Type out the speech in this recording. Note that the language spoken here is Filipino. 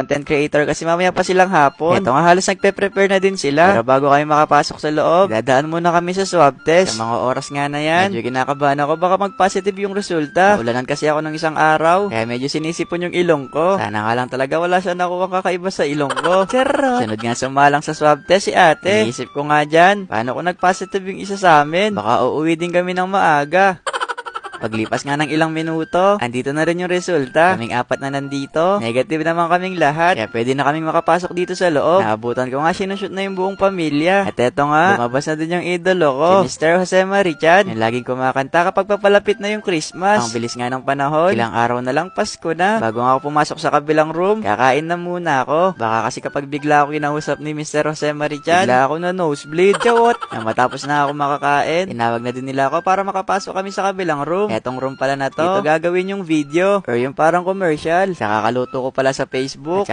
content creator kasi mamaya pa silang hapon. Eto nga halos nagpe-prepare na din sila. Pero bago kami makapasok sa loob, dadaan muna kami sa swab test. Sa mga oras nga na yan, medyo kinakabahan ako baka mag-positive yung resulta. Ulanan kasi ako ng isang araw, kaya medyo sinisipon yung ilong ko. Sana nga lang talaga wala siya nakuha kakaiba sa ilong ko. Charot! Sunod nga sumalang sa swab test si ate. Iniisip ko nga dyan, paano kung nag-positive yung isa sa amin? Baka uuwi din kami ng maaga. Paglipas nga ng ilang minuto, andito na rin yung resulta. Kaming apat na nandito. Negative naman kaming lahat. Kaya pwede na kaming makapasok dito sa loob. Naabutan ko nga sinushoot na yung buong pamilya. At eto nga, lumabas na din yung idolo ko. Si Mr. Jose Marichan. Yung laging kumakanta kapag papalapit na yung Christmas. Ang bilis nga ng panahon. Ilang araw na lang Pasko na. Bago nga ako pumasok sa kabilang room, kakain na muna ako. Baka kasi kapag bigla ako kinausap ni Mr. Jose Marichan, bigla ako na nosebleed. Chawot! Na matapos na ako makakain, tinawag na din nila ako para makapasok kami sa kabilang room. Etong room pala na to, dito gagawin yung video or yung parang commercial. Sa kakaluto ko pala sa Facebook. At